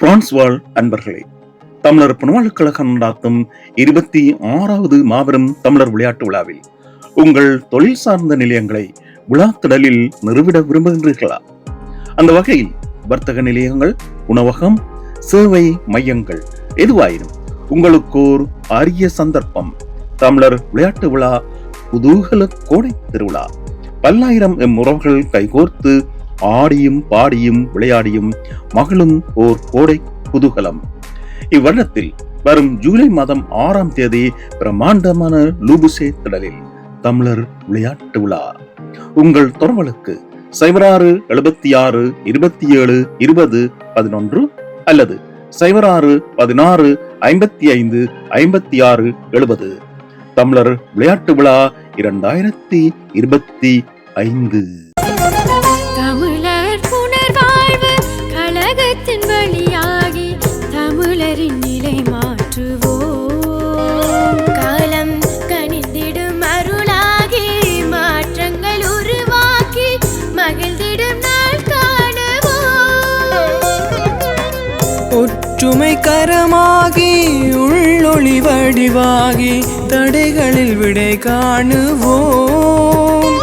France வாழ் அன்பர்களே, தமிழர் பண்பாட்டுக் கழகம் நடாத்தும் 26வது மாபெரும் தமிழர் விளையாட்டு விழாவில் உங்கள் தொழில் சார்ந்த நிலையங்களை விழாத்திடலில் நிறுவிட விரும்புகின்றீர்களா? அந்த வகையில் வர்த்தக நிலையங்கள், உணவகம், சேவை மையங்கள் எதுவாயினும் உங்களுக்கு ஒரு அரிய சந்தர்ப்பம். தமிழர் விளையாட்டு விழா குதூகல கோடை திருவிழா. பல்லாயிரம் உறவுகள் கைகோர்த்து ஆடியும் பாடியும் விளையாடியும் மகளும் ஓர் கோடை குதூகலம். இவ்வருடத்தில் வரும் ஜூலை மாதம் 6ஆம் தேதி பிரம்மாண்டமான லூபுசே திடலில் தமிழர் விளையாட்டு விழா. உங்கள் தொடர்புகளுக்கு 0676 27 20 11 அல்லது 06 16 55 56 70. தமிழர் விளையாட்டு விழா 2025. தமிழர் புனர்வாழ்வு கழகத்தின் வழியாகி தமிழரின் நிலை மாற்றுவோம். காலம் கனிந்திடும் அருளாகி மாற்றங்கள் உருவாக்கி மகிழ்ந்திடும் நாள் காணுவோம். ஒற்றுமை கரமாகி உள்ளொளி வடிவாகி தடைகளில் விடை காணுவோம்.